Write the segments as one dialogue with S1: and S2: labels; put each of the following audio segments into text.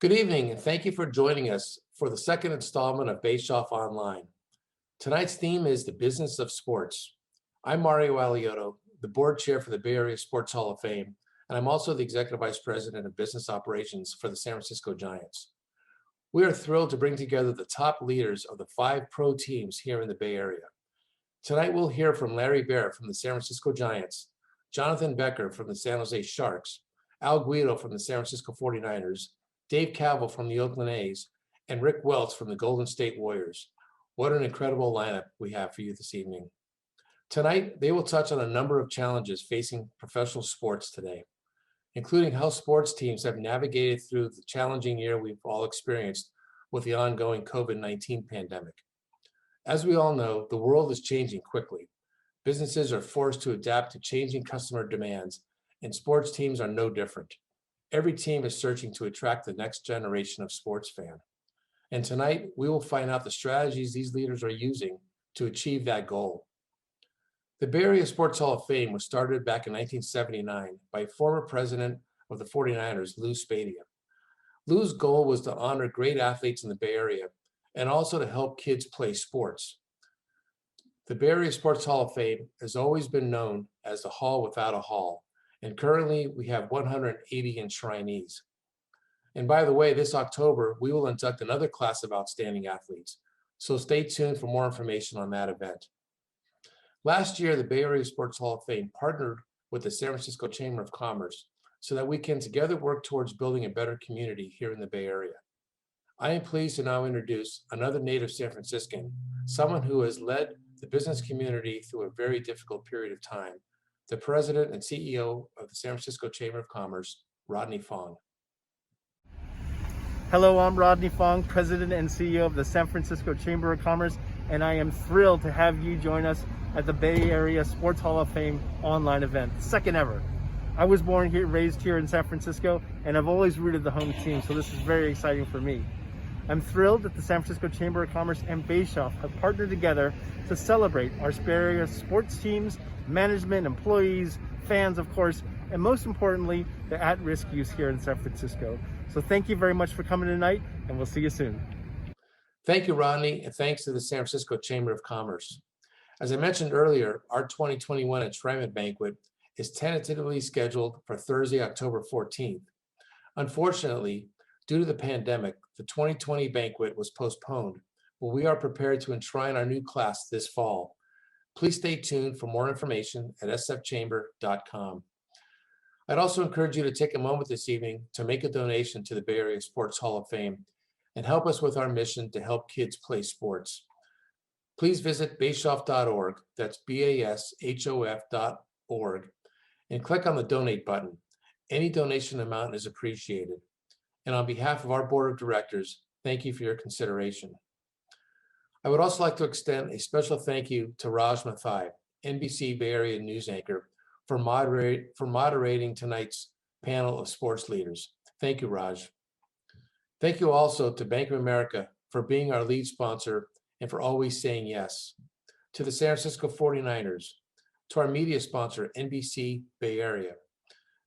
S1: Good evening, and thank you for joining us for the second installment of BASHOF Online. Tonight's theme is the business of sports. I'm Mario Aliotto, the board chair for the Bay Area Sports Hall of Fame, and I'm also the executive vice president of business operations for the San Francisco Giants. We are thrilled to bring together the top leaders of the 5 pro teams here in the Bay Area. Tonight we'll hear from Larry Baer from the San Francisco Giants, Jonathan Becher from the San Jose Sharks, Al Guido from the San Francisco 49ers, Dave Kaval from the Oakland A's, and Rick Welts from the Golden State Warriors. What an incredible lineup we have for you this evening. Tonight, they will touch on a number of challenges facing professional sports today, including how sports teams have navigated through the challenging year we've all experienced with the ongoing COVID-19 pandemic. As we all know, the world is changing quickly. Businesses are forced to adapt to changing customer demands, and sports teams are no different. Every team is searching to attract the next generation of sports fan. And tonight, we will find out the strategies these leaders are using to achieve that goal. The Bay Area Sports Hall of Fame was started back in 1979 by former president of the 49ers, Lou Spadia. Lou's goal was to honor great athletes in the Bay Area and also to help kids play sports. The Bay Area Sports Hall of Fame has always been known as the hall without a hall, and currently we have 180 enshrinees. And by the way, this October, we will induct another class of outstanding athletes, so stay tuned for more information on that event. Last year, the Bay Area Sports Hall of Fame partnered with the San Francisco Chamber of Commerce so that we can together work towards building a better community here in the Bay Area. I am pleased to now introduce another native San Franciscan, someone who has led the business community through a very difficult period of time, the president and CEO of the San Francisco Chamber of Commerce, Rodney Fong.
S2: Hello, I'm Rodney Fong, President and CEO of the San Francisco Chamber of Commerce, and I am thrilled to have you join us at the Bay Area Sports Hall of Fame online event, second ever. I was born here, raised here in San Francisco, and I've always rooted the home team, so this is very exciting for me. I'm thrilled that the San Francisco Chamber of Commerce and BASHOF have partnered together to celebrate our Bay Area sports teams, management, employees, fans, of course, and most importantly, the at-risk youth here in San Francisco. So thank you very much for coming tonight, and we'll see you soon.
S1: Thank you, Rodney, and thanks to the San Francisco Chamber of Commerce. As I mentioned earlier, our 2021 enshrinement banquet is tentatively scheduled for Thursday, October 14th. Unfortunately, due to the pandemic, the 2020 banquet was postponed, but we are prepared to enshrine our new class this fall. Please stay tuned for more information at sfchamber.com. I'd also encourage you to take a moment this evening to make a donation to the Bay Area Sports Hall of Fame and help us with our mission to help kids play sports. Please visit bashof.org, that's BASHOF.org, and click on the donate button. Any donation amount is appreciated. And on behalf of our board of directors, thank you for your consideration. I would also like to extend a special thank you to Raj Mathai, NBC Bay Area news anchor, for moderating tonight's panel of sports leaders. Thank you, Raj. Thank you also to Bank of America for being our lead sponsor and for always saying yes. To the San Francisco 49ers, to our media sponsor, NBC Bay Area.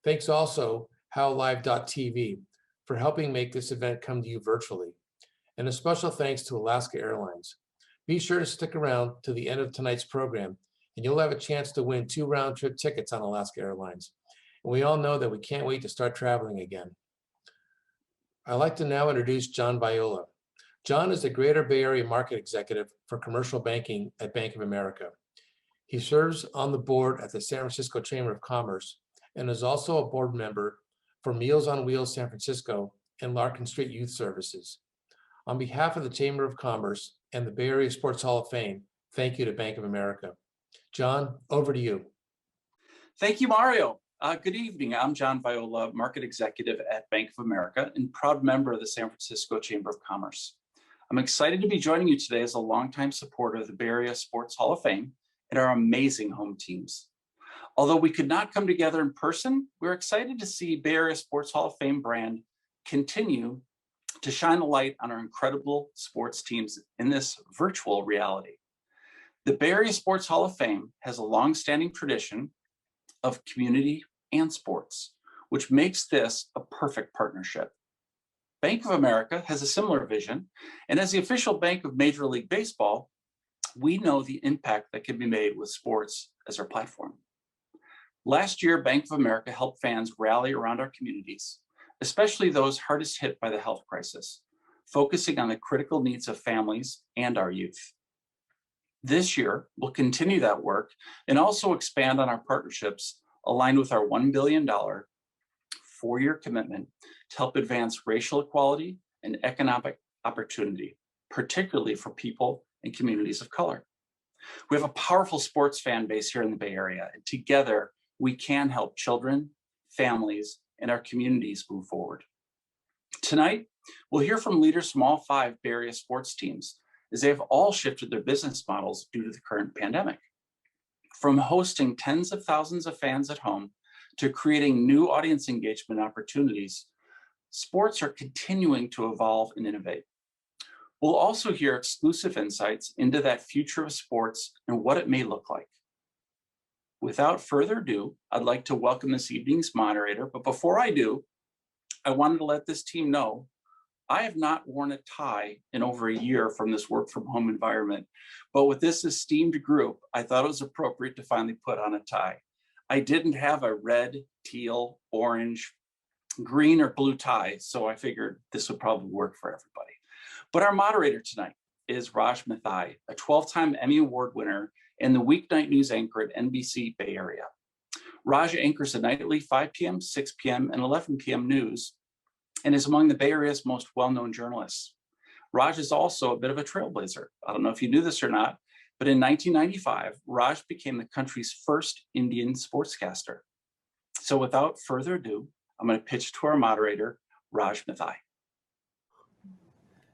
S1: Thanks also HowLive.tv for helping make this event come to you virtually. And a special thanks to Alaska Airlines. Be sure to stick around to the end of tonight's program, and you'll have a chance to win 2 round-trip tickets on Alaska Airlines. And we all know that we can't wait to start traveling again. I'd like to now introduce John Viola. John is the Greater Bay Area Market Executive for Commercial Banking at Bank of America. He serves on the board at the San Francisco Chamber of Commerce and is also a board member for Meals on Wheels San Francisco and Larkin Street Youth Services. On behalf of the Chamber of Commerce and the Bay Area Sports Hall of Fame, thank you to Bank of America. John, over to you.
S3: Thank you, Mario. Good evening. I'm John Viola, Market Executive at Bank of America and proud member of the San Francisco Chamber of Commerce. I'm excited to be joining you today as a longtime supporter of the Bay Area Sports Hall of Fame and our amazing home teams. Although we could not come together in person, we're excited to see Bay Area Sports Hall of Fame brand continue to shine a light on our incredible sports teams in this virtual reality. The Bay Area Sports Hall of Fame has a long-standing tradition of community and sports, which makes this a perfect partnership. Bank of America has a similar vision, and as the official bank of Major League Baseball, we know the impact that can be made with sports as our platform. Last year, Bank of America helped fans rally around our communities, especially those hardest hit by the health crisis, focusing on the critical needs of families and our youth. This year, we'll continue that work and also expand on our partnerships aligned with our $1 billion four-year commitment to help advance racial equality and economic opportunity, particularly for people and communities of color. We have a powerful sports fan base here in the Bay Area, and together we can help children, families, and our communities move forward. Tonight, we'll hear from leaders from all 5 Bay Area sports teams as they have all shifted their business models due to the current pandemic. From hosting tens of thousands of fans at home to creating new audience engagement opportunities, sports are continuing to evolve and innovate. We'll also hear exclusive insights into that future of sports and what it may look like. Without further ado, I'd like to welcome this evening's moderator, but before I do, I wanted to let this team know I have not worn a tie in over a year from this work from home environment, but with this esteemed group, I thought it was appropriate to finally put on a tie. I didn't have a red, teal, orange, green, or blue tie, so I figured this would probably work for everybody. But our moderator tonight is Raj Mathai, a 12-time Emmy Award winner and the weeknight news anchor at NBC Bay Area. Raj anchors the nightly 5 p.m., 6 p.m., and 11 p.m. news, and is among the Bay Area's most well-known journalists. Raj is also a bit of a trailblazer. I don't know if you knew this or not, but in 1995, Raj became the country's first Indian sportscaster. So without further ado, I'm going to pitch to our moderator, Raj Mathai.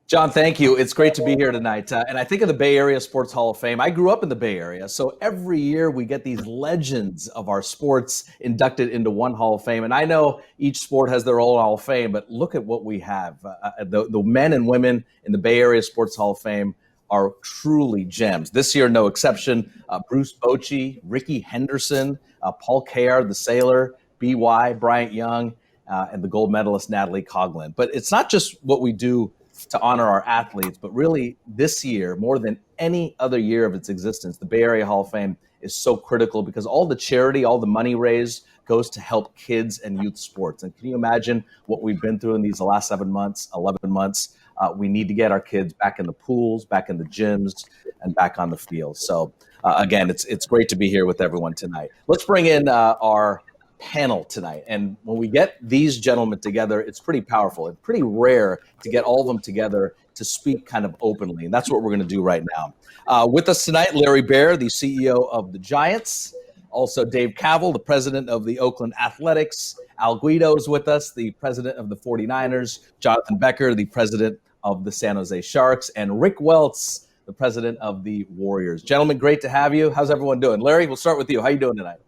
S4: John, thank you. It's great to be here tonight. And I think of the Bay Area Sports Hall of Fame. I grew up in the Bay Area, so every year we get these legends of our sports inducted into one Hall of Fame. And I know each sport has their own Hall of Fame, but look at what we have. The men and women in the Bay Area Sports Hall of Fame are truly gems. This year, no exception. Bruce Bochy, Ricky Henderson, Paul Kayar, the sailor, B.Y., Bryant Young, and the gold medalist Natalie Coughlin. But it's not just what we do to honor our athletes, but really this year, more than any other year of its existence, the Bay Area Hall of Fame is so critical because all the charity, all the money raised goes to help kids and youth sports. And can you imagine what we've been through in these last 7 months, 11 months? We need to get our kids back in the pools, back in the gyms, and back on the field. So again, it's great to be here with everyone tonight. Let's bring in our panel tonight. And when we get these gentlemen together, it's pretty powerful. It's pretty rare to get all of them together to speak kind of openly. And that's what we're going to do right now. With us tonight, Larry Baer, the CEO of the Giants. Also, Dave Kaval, the president of the Oakland Athletics. Al Guido is with us, the president of the 49ers. Jonathan Becher, the president of the San Jose Sharks. And Rick Welts, the president of the Warriors. Gentlemen, great to have you. How's everyone doing? Larry, we'll start with you. How you doing tonight?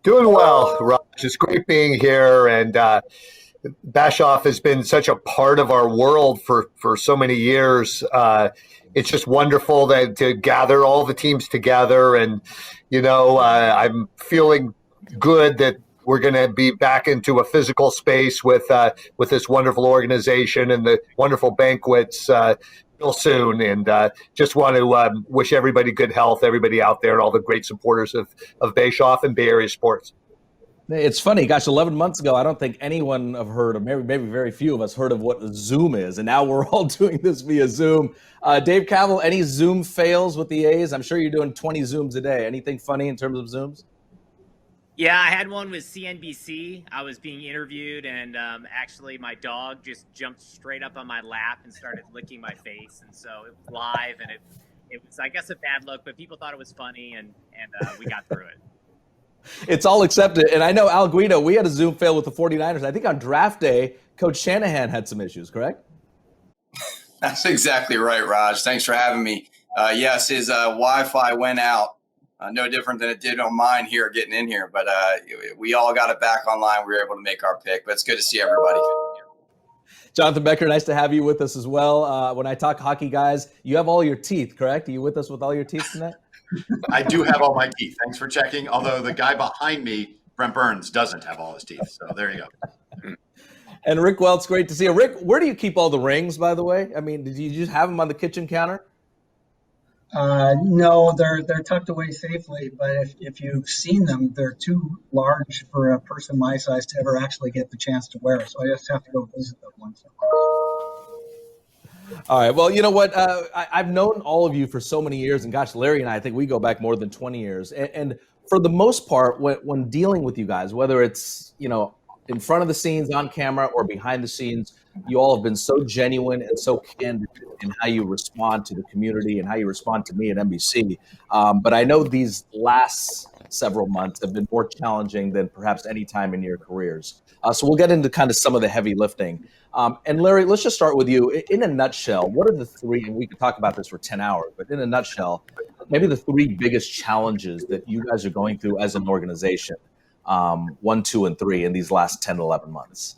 S5: Doing well, Raj. It's great being here. And BASHOF has been such a part of our world for so many years. It's just wonderful to gather all the teams together. And, I'm feeling good that we're going to be back into a physical space with this wonderful organization and the wonderful banquets real soon. And just want to wish everybody good health, everybody out there, and all the great supporters of BASHOF and Bay Area sports.
S4: It's funny, gosh, 11 months ago, I don't think anyone have heard, or maybe very few of us heard of what Zoom is. And now we're all doing this via Zoom. Dave Kaval, any Zoom fails with the A's? I'm sure you're doing 20 Zooms a day. Anything funny in terms of Zooms?
S6: Yeah, I had one with CNBC. I was being interviewed, and actually my dog just jumped straight up on my lap and started licking my face. And so it was live, and it was, I guess, a bad look, but people thought it was funny, and we got through it.
S4: It's all accepted. And I know, Al Guido, we had a Zoom fail with the 49ers. I think on draft day, Coach Shanahan had some issues, correct?
S7: That's exactly right, Raj. Thanks for having me. Yes, his Wi-Fi went out. No different than it did on mine here getting in here. But we all got it back online. We were able to make our pick. But it's good to see everybody.
S4: Jonathan Becher, nice to have you with us as well. When I talk hockey, guys, you have all your teeth, correct? Are you with us with all your teeth tonight?
S8: I do have all my teeth. Thanks for checking. Although the guy behind me, Brent Burns, doesn't have all his teeth. So there you go.
S4: And Rick Welts, great to see you. Rick, where do you keep all the rings, by the way? I mean, did you just have them on the kitchen counter?
S9: No, they're tucked away safely, but if you've seen them, they're too large for a person my size to ever actually get the chance to wear. So I just have to go visit them once in a while.
S4: All right. Well, you know what? I've known all of you for so many years, and gosh, Larry and I think we go back more than 20 years. And for the most part, when dealing with you guys, whether it's, in front of the scenes, on camera, or behind the scenes, you all have been so genuine and so candid in how you respond to the community and how you respond to me at NBC. But I know these last several months have been more challenging than perhaps any time in your careers. So we'll get into kind of some of the heavy lifting. And Larry, let's just start with you. In a nutshell, what are the three, and we could talk about this for 10 hours, but in a nutshell, maybe the three biggest challenges that you guys are going through as an organization, 1, 2, and 3 in these last 10, 11 months?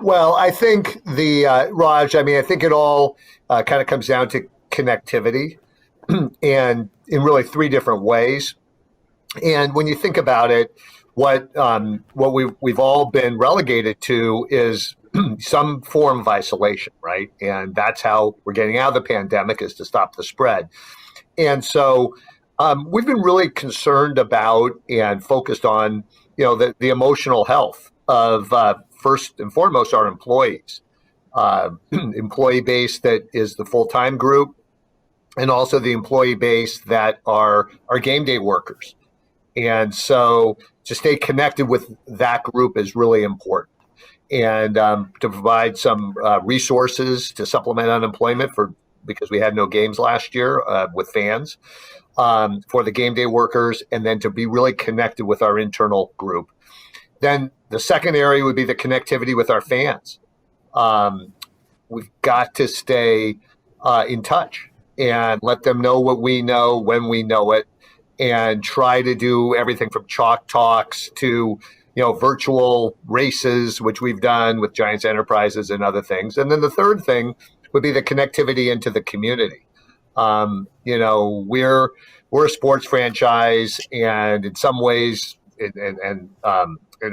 S5: Well, I think Raj, I think it all kind of comes down to connectivity and in really three different ways. And when you think about it, what we've all been relegated to is some form of isolation, right? And that's how we're getting out of the pandemic, is to stop the spread. And so we've been really concerned about and focused on, the emotional health of first and foremost our employees, employee base that is the full-time group, and also the employee base that are our game day workers. And so to stay connected with that group is really important. And to provide some resources to supplement unemployment because we had no games last year with fans for the game day workers, and then to be really connected with our internal group. Then the second area would be the connectivity with our fans. We've got to stay in touch and let them know what we know when we know it, and try to do everything from chalk talks to virtual races, which we've done with Giants Enterprises and other things. And then the third thing would be the connectivity into the community. We're a sports franchise, and in some ways, and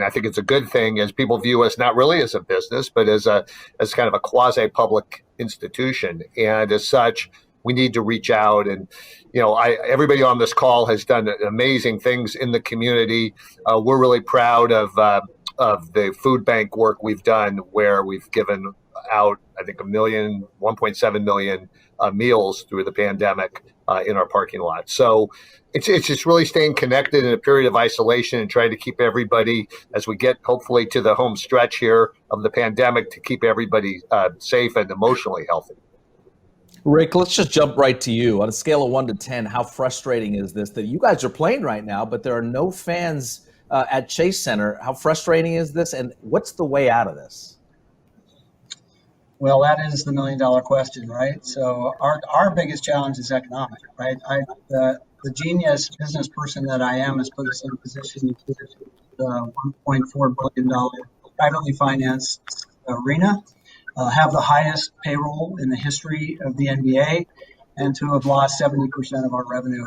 S5: I think it's a good thing, as people view us not really as a business, but as kind of a quasi-public institution. And as such, we need to reach out. And everybody on this call has done amazing things in the community. We're really proud of the food bank work we've done, where we've given out, I think, 1.7 million meals through the pandemic in our parking lot. So it's just really staying connected in a period of isolation and trying to keep everybody, as we get hopefully to the home stretch here of the pandemic, to keep everybody safe and emotionally healthy.
S4: Rick, let's just jump right to you. On a scale of 1 to 10, how frustrating is this that you guys are playing right now, but there are no fans at Chase Center? How frustrating is this, and what's the way out of this?
S9: Well, that is the $1 million question, right? So our biggest challenge is economic, right? The genius business person that I am has put us in a position to the $1.4 billion privately financed arena, have the highest payroll in the history of the NBA, and to have lost 70% of our revenue,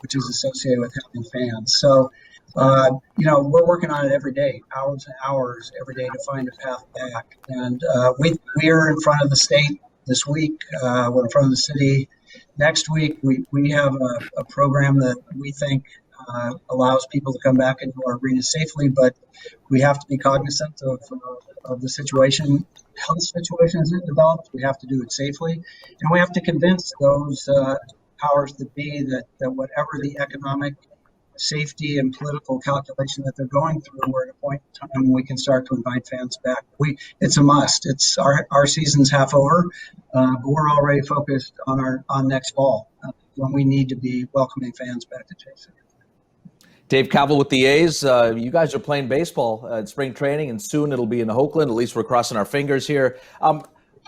S9: which is associated with having fans. So, we're working on it every day, hours and hours every day, to find a path back. And we are in front of the state this week. We're in front of the city next week. We have a program that we think allows people to come back into our arena safely, but we have to be cognizant of the situation. Health situation as it develops, we have to do it safely, and we have to convince those powers that be that whatever the economic, safety, and political calculation that they're going through, we're at a point in time when we can start to invite fans back. It's a must. It's our season's half over, but we're already focused on next fall when we need to be welcoming fans back to Chase.
S4: Dave Kaval with the A's. You guys are playing baseball at spring training, and soon it'll be in Oakland. At least we're crossing our fingers here.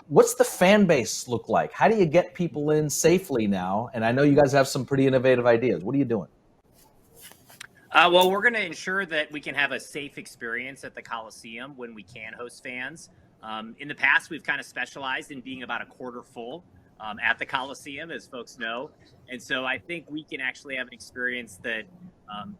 S4: What's the fan base look like? How do you get people in safely now? And I know you guys have some pretty innovative ideas. What are you doing?
S6: Well, we're going to ensure that we can have a safe experience at the Coliseum when we can host fans. In the past, we've kind of specialized in being about a quarter full at the Coliseum, as folks know. And so I think we can actually have an experience that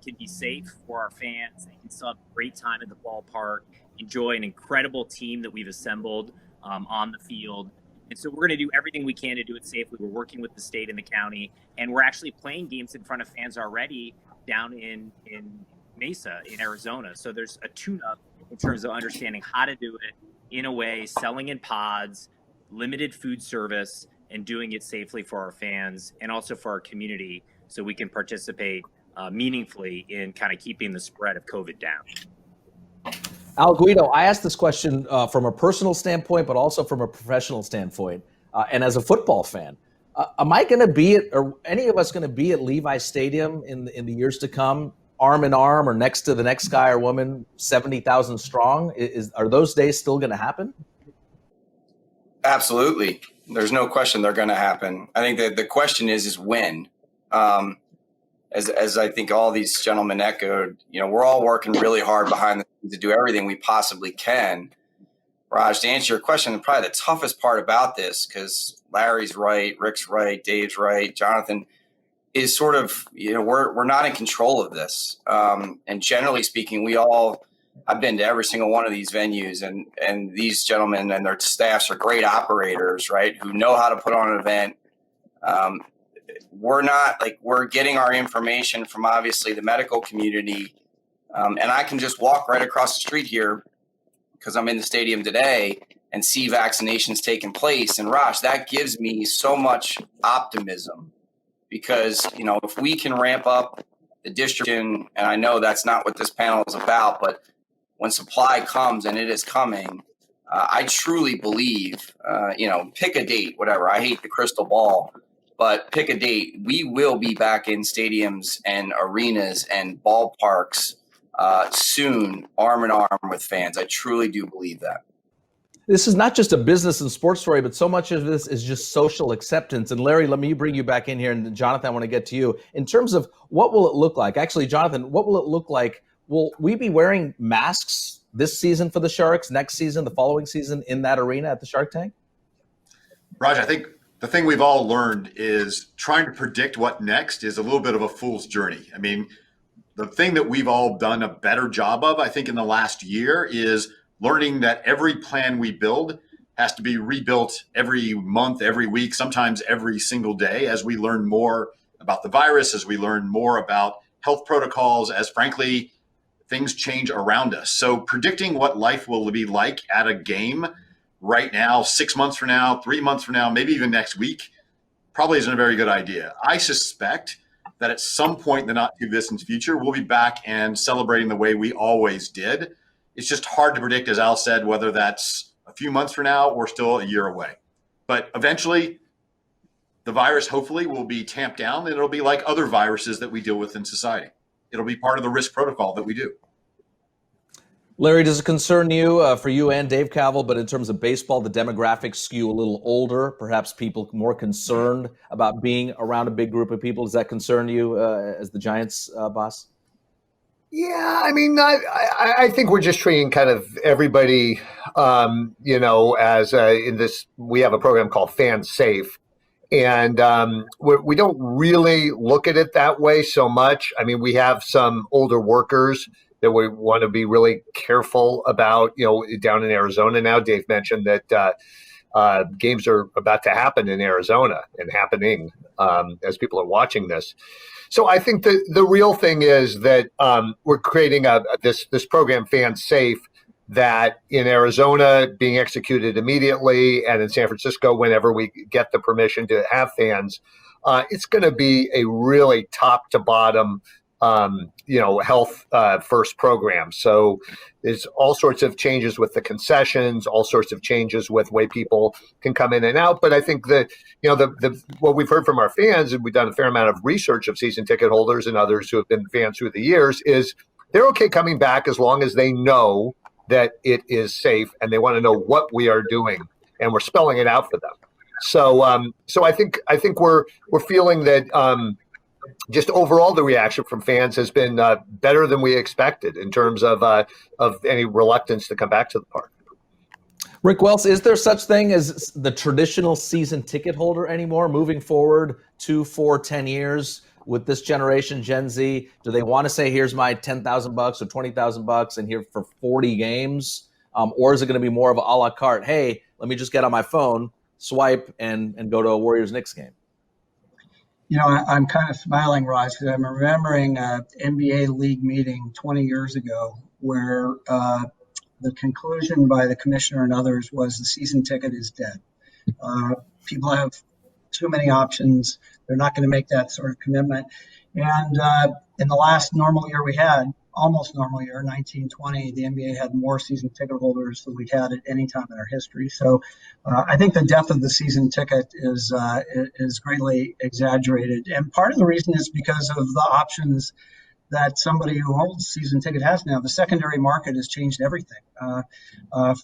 S6: can be safe for our fans. They can still have a great time at the ballpark, enjoy an incredible team that we've assembled on the field. And so we're going to do everything we can to do it safely. We're working with the state and the county, and we're actually playing games in front of fans already down in Mesa in Arizona. So there's a tune-up in terms of understanding how to do it in a way, selling in pods, limited food service, and doing it safely for our fans and also for our community so we can participate meaningfully in kind of keeping the spread of COVID down.
S4: Al, Guido, I asked this question from a personal standpoint, but also from a professional standpoint, and as a football fan. Am I going to be at, or any of us going to be at Levi Stadium in the years to come, arm in arm or next to the next guy or woman, 70,000 strong? Are those days still going to happen?
S7: Absolutely. There's no question they're going to happen. I think that the question is when. As I think all these gentlemen echoed, we're all working really hard behind the scenes to do everything we possibly can. Raj, to answer your question, probably the toughest part about this, because Larry's right, Rick's right, Dave's right, Jonathan, is sort of, we're not in control of this. And generally speaking, I've been to every single one of these venues, and these gentlemen and their staffs are great operators, right, who know how to put on an event. We're getting our information from obviously the medical community. And I can just walk right across the street here because I'm in the stadium today and see vaccinations taking place. And Raj, that gives me so much optimism because, if we can ramp up the distribution, and I know that's not what this panel is about, but when supply comes, and it is coming, I truly believe, pick a date, whatever. I hate the crystal ball, but pick a date. We will be back in stadiums and arenas and ballparks soon, arm in arm with fans. I truly do believe that.
S4: This is not just a business and sports story, but so much of this is just social acceptance. And Larry, let me bring you back in here. And Jonathan, I want to get to you. In terms of what will it look like? Actually, Jonathan, what will it look like? Will we be wearing masks this season for the Sharks, next season, the following season in that arena at the Shark Tank?
S8: Raj, I think the thing we've all learned is trying to predict what next is a little bit of a fool's journey. I mean, the thing that we've all done a better job of, I think, in the last year is learning that every plan we build has to be rebuilt every month, every week, sometimes every single day as we learn more about the virus, as we learn more about health protocols, as frankly, things change around us. So predicting what life will be like at a game right now, 6 months from now, 3 months from now, maybe even next week, probably isn't a very good idea. I suspect that at some point in the not too distant future, we'll be back and celebrating the way we always did. It's just hard to predict, as Al said, whether that's a few months from now or still a year away. But eventually, the virus hopefully will be tamped down, and it'll be like other viruses that we deal with in society. It'll be part of the risk protocol that we do.
S4: Larry, does it concern you, for you and Dave Kaval, but in terms of baseball, the demographics skew a little older, perhaps people more concerned about being around a big group of people? Does that concern you as the Giants boss?
S5: Yeah, I mean, I think we're just treating kind of everybody, as in this, we have a program called Fan Safe. And we don't really look at it that way so much. I mean, we have some older workers that we want to be really careful about, down in Arizona now. Dave mentioned that games are about to happen in Arizona and happening as people are watching this. So I think the real thing is that we're creating this program, Fan Safe, that in Arizona being executed immediately, and in San Francisco whenever we get the permission to have fans, it's going to be a really top to bottom, health first program. So there's all sorts of changes with the concessions, all sorts of changes with the way people can come in and out. But I think that, what we've heard from our fans, and we've done a fair amount of research of season ticket holders and others who have been fans through the years, is they're okay coming back as long as they know that it is safe and they want to know what we are doing and we're spelling it out for them. So I think we're feeling that just overall the reaction from fans has been better than we expected in terms of any reluctance to come back to the park.
S4: Rick Welts, is there such thing as the traditional season ticket holder anymore moving forward 2, 4, 10 years? with this generation, Gen Z? Do they want to say, here's my $10,000 or $20,000 and here for 40 games? Or is it going to be more of a la carte? Hey, let me just get on my phone, swipe, and go to a Warriors-Knicks game?
S9: I'm kind of smiling, Raj, because I'm remembering an NBA league meeting 20 years ago where the conclusion by the commissioner and others was the season ticket is dead. People have too many options. They're not going to make that sort of commitment. And in the last normal year we had, almost normal year, 1920, the NBA had more season ticket holders than we'd had at any time in our history. So I think the death of the season ticket is greatly exaggerated. And part of the reason is because of the options that somebody who holds a season ticket has now. The secondary market has changed everything.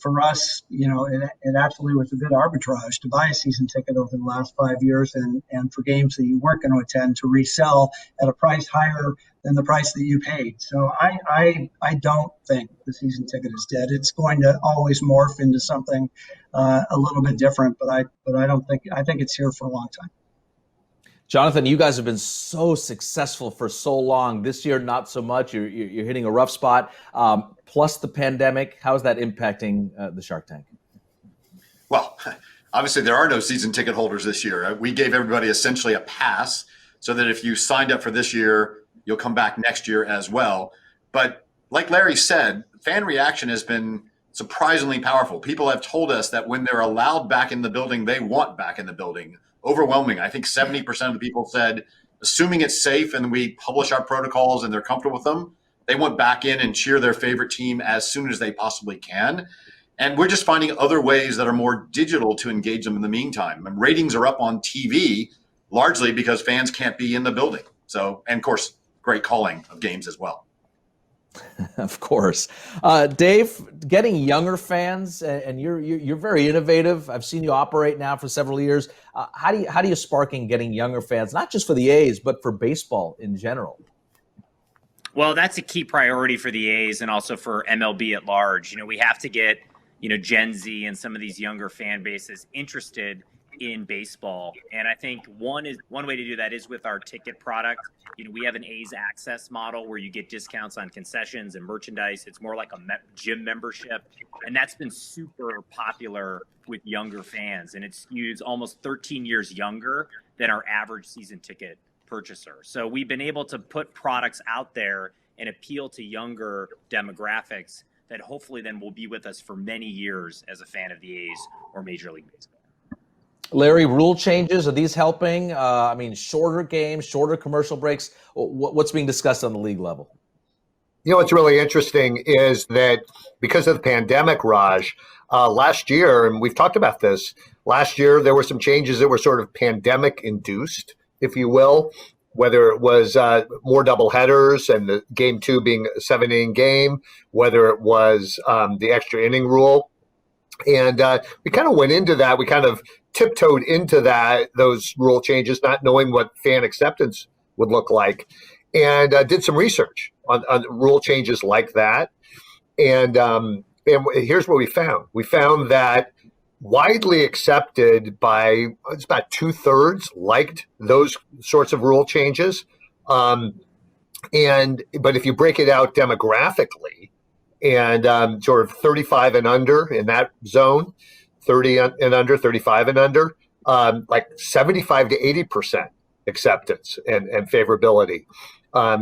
S9: For us, it actually was a good arbitrage to buy a season ticket over the last 5 years and for games that you weren't going to attend to resell at a price higher than the price that you paid. So I don't think the season ticket is dead. It's going to always morph into something a little bit different, but I think it's here for a long time.
S4: Jonathan, you guys have been so successful for so long. This year, not so much. You're hitting a rough spot. Plus the pandemic, how is that impacting the Shark Tank?
S8: Well, obviously there are no season ticket holders this year. We gave everybody essentially a pass so that if you signed up for this year, you'll come back next year as well. But like Larry said, fan reaction has been surprisingly powerful. People have told us that when they're allowed back in the building, they want back in the building. Overwhelming. I think 70% of the people said, assuming it's safe and we publish our protocols and they're comfortable with them, they want back in and cheer their favorite team as soon as they possibly can. And we're just finding other ways that are more digital to engage them in the meantime. And ratings are up on TV, largely because fans can't be in the building. So, and of course, great calling of games as well.
S4: Of course. Dave, getting younger fans, and you're very innovative. I've seen you operate now for several years. How do you spark in getting younger fans, not just for the A's, but for baseball in general?
S6: Well, that's a key priority for the A's and also for MLB at large. We have to get, Gen Z and some of these younger fan bases interested in baseball. And I think one way to do that is with our ticket product. We have an A's Access model where you get discounts on concessions and merchandise. It's more like a gym membership. And that's been super popular with younger fans. And it skews almost 13 years younger than our average season ticket purchaser. So we've been able to put products out there and appeal to younger demographics that hopefully then will be with us for many years as a fan of the A's or Major League Baseball.
S4: Larry, rule changes, are these helping? Shorter games, shorter commercial breaks. What's being discussed on the league level?
S5: What's really interesting is that because of the pandemic, Raj, last year, and we've talked about this, last year there were some changes that were sort of pandemic-induced, if you will, whether it was more doubleheaders and the game 2 being a 7-inning game, whether it was the extra inning rule. And we kind of went into that. We kind of tiptoed into those rule changes, not knowing what fan acceptance would look like, and did some research on rule changes like that. And here's what we found. We found that widely accepted by, it's about 2/3 liked those sorts of rule changes. But if you break it out demographically, and sort of 35 and under in that zone, 30 and under, 35 and under, like 75 to 80% acceptance and favorability.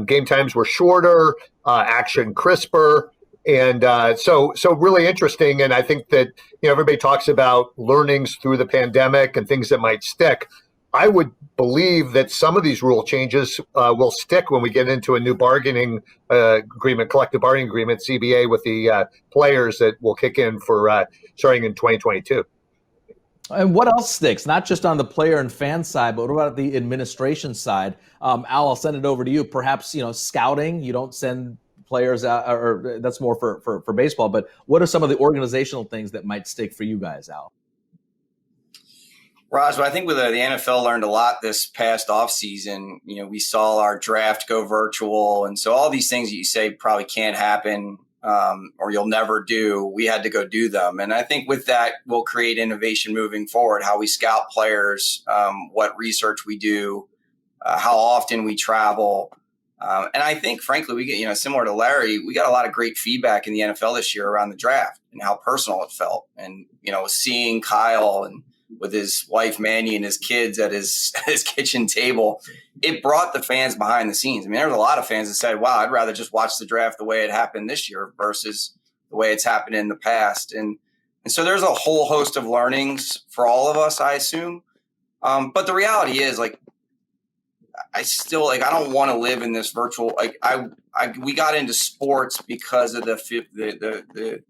S5: Game times were shorter, action crisper, and so really interesting. And I think that everybody talks about learnings through the pandemic and things that might stick. I would believe that some of these rule changes will stick when we get into a new bargaining agreement, collective bargaining agreement, CBA, with the players that will kick in for starting in 2022.
S4: And what else sticks? Not just on the player and fan side, but what about the administration side? Al, I'll send it over to you. Perhaps, scouting, you don't send players out, or that's more for baseball. But what are some of the organizational things that might stick for you guys, Al?
S7: Raj, I think with the NFL learned a lot this past offseason. We saw our draft go virtual. And so all these things that you say probably can't happen or you'll never do, we had to go do them. And I think with that, we'll create innovation moving forward, how we scout players, what research we do, how often we travel. And I think, frankly, we get, similar to Larry, we got a lot of great feedback in the NFL this year around the draft and how personal it felt. And, seeing Kyle and with his wife, Manny, and his kids at his kitchen table, it brought the fans behind the scenes. I mean, there was a lot of fans that said, wow, I'd rather just watch the draft the way it happened this year versus the way it's happened in the past. And so there's a whole host of learnings for all of us, I assume. But the reality is, I still I don't want to live in this virtual. We got into sports because of the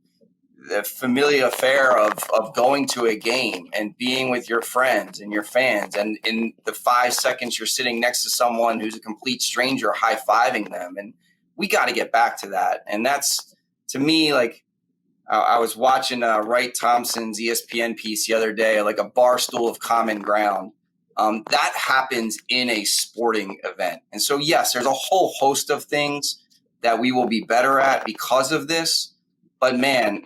S7: familiar affair of going to a game and being with your friends and your fans, and in the 5 seconds you're sitting next to someone who's a complete stranger, high-fiving them, and we got to get back to that. And that's, to me, I was watching Wright Thompson's ESPN piece the other day, a barstool of common ground. That happens in a sporting event. And so, yes, there's a whole host of things that we will be better at because of this. But, man,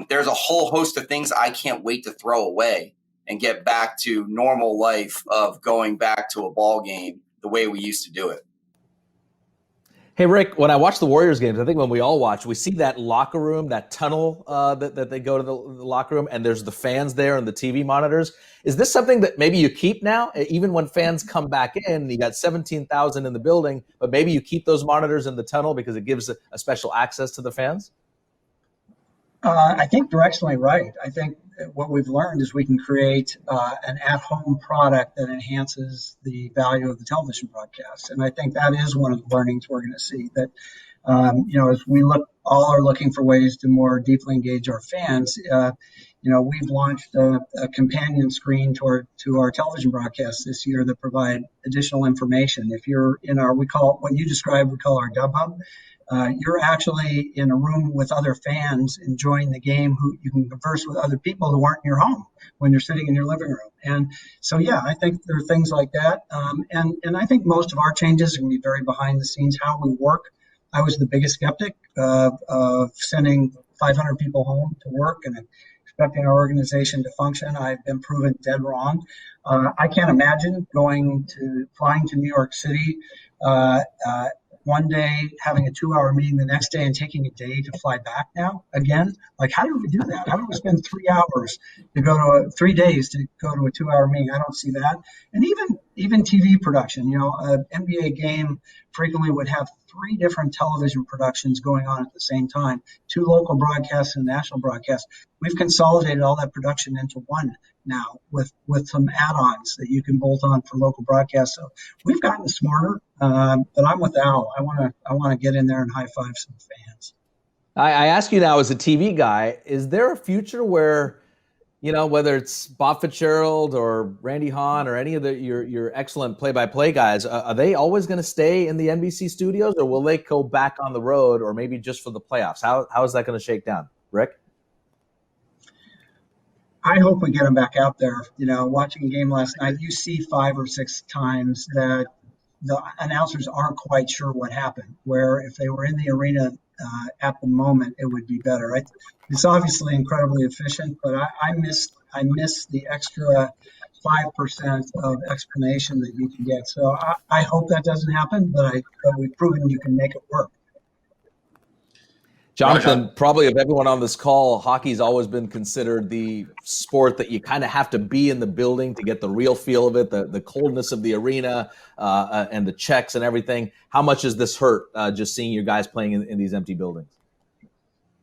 S7: there's a whole host of things I can't wait to throw away and get back to normal life of going back to a ball game the way we used to do it.
S4: Hey, Rick, when I watch the Warriors games, I think when we all watch, we see that locker room, that tunnel that they go to the locker room, and there's the fans there and the TV monitors. Is this something that maybe you keep now, even when fans come back in? You got 17,000 in the building, but maybe you keep those monitors in the tunnel because it gives a special access to the fans?
S9: I think directionally right. I think what we've learned is we can create an at-home product that enhances the value of the television broadcast. And I think that is one of the learnings we're going to see, that, as we all are looking for ways to more deeply engage our fans, we've launched a companion screen to our television broadcast this year that provide additional information. If you're in we call our Dub Hub. You're actually in a room with other fans enjoying the game, who you can converse with other people who aren't in your home when you're sitting in your living room. And so, yeah, I think there are things like that. And I think most of our changes are going to be very behind the scenes, how we work. I was the biggest skeptic of sending 500 people home to work and expecting our organization to function. I've been proven dead wrong. I can't imagine flying to New York City one day, having a 2-hour meeting the next day, and taking a day to fly back now again. How do we do that? How do we spend 3 hours to go to 3 days to go to a 2-hour meeting? I don't see that. And even TV production, an NBA game frequently would have 3 different television productions going on at the same time, 2 local broadcasts and national broadcasts. We've consolidated all that production into one now with some add-ons that you can bolt on for local broadcasts. So we've gotten smarter, but I'm with Al. I want to get in there and high-five some fans.
S4: I ask you now, as a TV guy, is there a future where, whether it's Bob Fitzgerald or Randy Hahn or any of your excellent play-by-play guys, are they always going to stay in the NBC studios, or will they go back on the road, or maybe just for the playoffs? How is that going to shake down, Rick?
S9: I hope we get them back out there. Watching a game last night, you see 5 or 6 times that the announcers aren't quite sure what happened, where if they were in the arena at the moment, it would be better. It's obviously incredibly efficient, but I miss the extra 5% of explanation that you can get. So I hope that doesn't happen, but we've proven you can make it work.
S4: Jonathan, probably of everyone on this call, hockey's always been considered the sport that you kind of have to be in the building to get the real feel of it, the coldness of the arena and the checks and everything. How much does this hurt just seeing you guys playing in these empty buildings?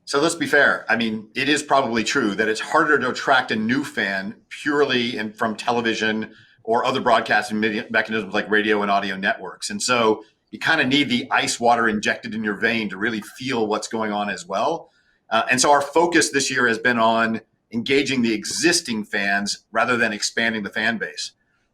S8: So let's be fair. I mean, it is probably true that it's harder to attract a new fan purely from television or other broadcasting mechanisms like radio and audio networks. And so you kind of need the ice water injected in your vein to really feel what's going on as well. And so our focus this year has been on engaging the existing fans rather than expanding the fan base.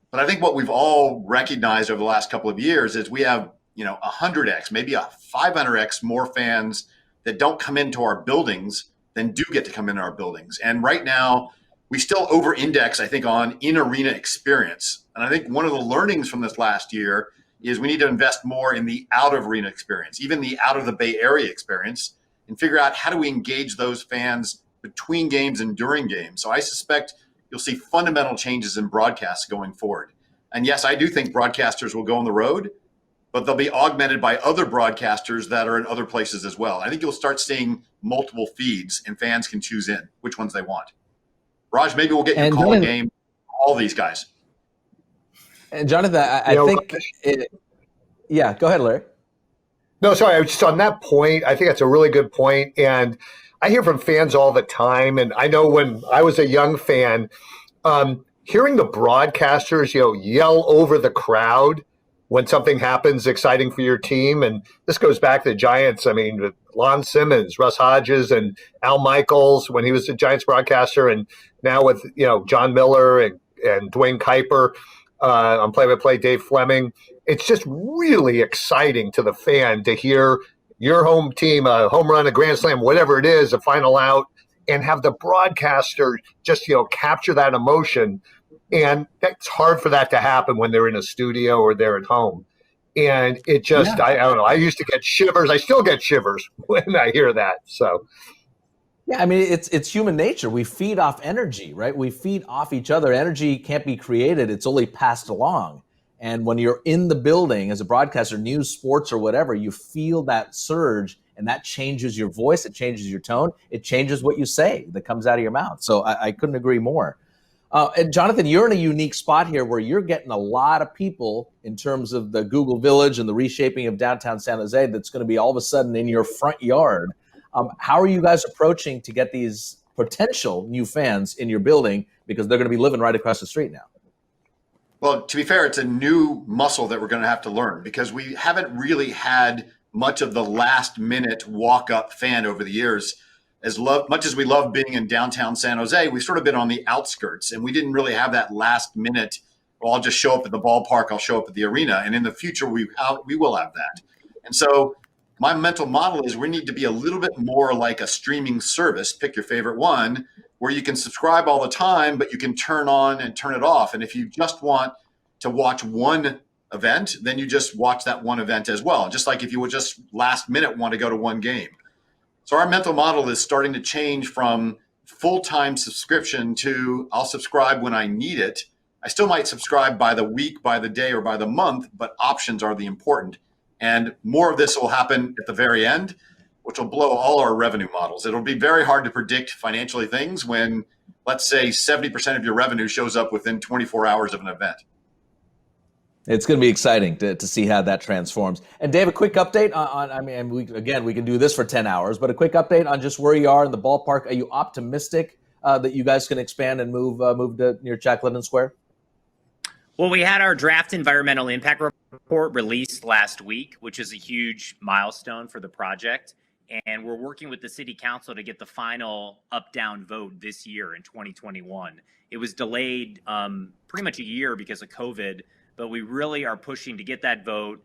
S8: But I think what we've all recognized over the last couple of years is we have, 100x, maybe a 500x more fans that don't come into our buildings than do get to come into our buildings. And right now, we still over-index, I think, on in-arena experience. And I think one of the learnings from this last year is we need to invest more in the out-of-arena experience, even the out-of-the-Bay Area experience, and figure out how do we engage those fans between games and during games. So I suspect you'll see fundamental changes in broadcasts going forward. And yes, I do think broadcasters will go on the road, but they'll be augmented by other broadcasters that are in other places as well. I think you'll start seeing multiple feeds, and fans can choose in which ones they want. Raj, maybe we'll get you a call a game, all these guys.
S4: And Jonathan, I think yeah, go ahead, Larry.
S5: No, sorry. I was just on that point. I think that's a really good point. And I hear from fans all the time. And I know when I was a young fan, hearing the broadcasters, yell over the crowd when something happens exciting for your team. And this goes back to the Giants. I mean, with Lon Simmons, Russ Hodges, and Al Michaels when he was the Giants broadcaster, and now with John Miller and Dwayne Kuiper on play-by-play, Dave Fleming. It's just really exciting to the fan to hear your home team, a home run, a grand slam, whatever it is, a final out, and have the broadcaster just capture that emotion. And it's hard for that to happen when they're in a studio or they're at home. And it just, I don't know. I used to get shivers. I still get shivers when I hear that. So,
S4: yeah, I mean, it's human nature. We feed off energy, right? We feed off each other. Energy can't be created. It's only passed along. And when you're in the building as a broadcaster, news, sports, or whatever, you feel that surge, and that changes your voice. It changes your tone. It changes what you say that comes out of your mouth. So I couldn't agree more. And Jonathan, you're in a unique spot here where you're getting a lot of people in terms of the Google Village and the reshaping of downtown San Jose that's going to be all of a sudden in your front yard. How are you guys approaching to get these potential new fans in your building, because they're going to be living right across the street now?
S8: Well, to be fair, it's a new muscle that we're going to have to learn, because we haven't really had much of the last minute walk up fan over the years. As much as we love being in downtown San Jose, we've sort of been on the outskirts, and we didn't really have that last minute, well, I'll just show up at the ballpark, I'll show up at the arena. And in the future, we will have that. And so my mental model is we need to be a little bit more like a streaming service, pick your favorite one, where you can subscribe all the time, but you can turn on and turn it off. And if you just want to watch one event, then you just watch that one event as well. Just like if you would just last minute want to go to one game. So our mental model is starting to change from full-time subscription to I'll subscribe when I need it. I still might subscribe by the week, by the day, or by the month, but options are the important. And more of this will happen at the very end, which will blow all our revenue models. It'll be very hard to predict financially things when, let's say, 70% of your revenue shows up within 24 hours of an event.
S4: It's going to be exciting to see how that transforms. And Dave, a quick update on we can do this for 10 hours, but a quick update on just where you are in the ballpark. Are you optimistic that you guys can expand and move to near Jack London Square?
S6: Well, we had our draft environmental impact report released last week, which is a huge milestone for the project. And we're working with the city council to get the final up-down vote this year in 2021. It was delayed pretty much a year because of COVID, but we really are pushing to get that vote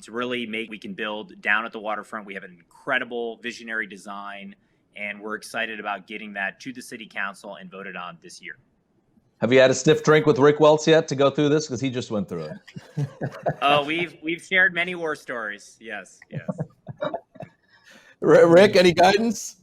S6: to really we can build down at the waterfront. We have an incredible visionary design, and we're excited about getting that to the city council and voted on this year.
S4: Have you had a stiff drink with Rick Welts yet to go through this? Because he just went through it.
S6: Oh, we've shared many war stories. Yes.
S4: Rick, any guidance?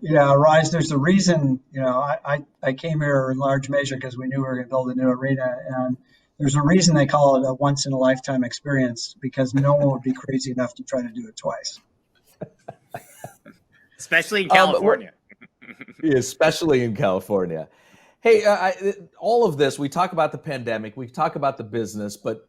S9: Yeah, Raj, there's a reason, I came here in large measure because we knew we were going to build a new arena, and there's a reason they call it a once in a lifetime experience, because no one would be crazy enough to try to do it twice.
S6: Especially in California.
S4: Especially in California. Hey, all of this, we talk about the pandemic, we talk about the business, but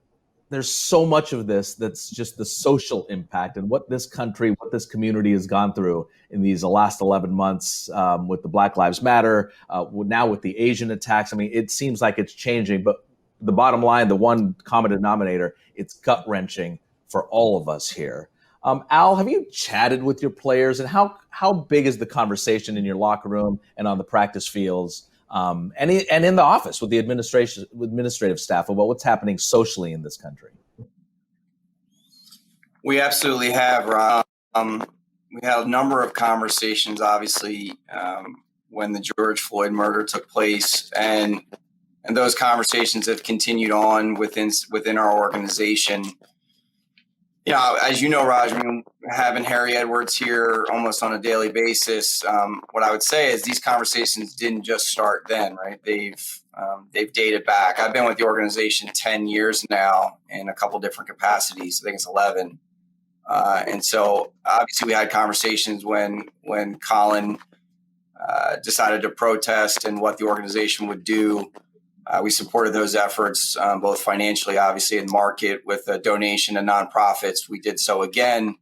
S4: there's so much of this that's just the social impact and what this country, what this community has gone through in these last 11 months with the Black Lives Matter, now with the Asian attacks. I mean, it seems like it's changing, but the bottom line, the one common denominator, it's gut-wrenching for all of us here. Al, have you chatted with your players, and how big is the conversation in your locker room and on the practice fields and in the office with the administrative staff about what's happening socially in this country?
S7: We absolutely have, Rob. We had a number of conversations, obviously, when the George Floyd murder took place, and those conversations have continued on within our organization. As you know, Raj, having Harry Edwards here almost on a daily basis, what I would say is these conversations didn't just start then, right? They've They've dated back. I've been with the organization 10 years now in a couple different capacities. I think it's 11. And so obviously we had conversations when Colin decided to protest and what the organization would do. We supported those efforts, both financially, obviously, and market with a donation to nonprofits. We did so again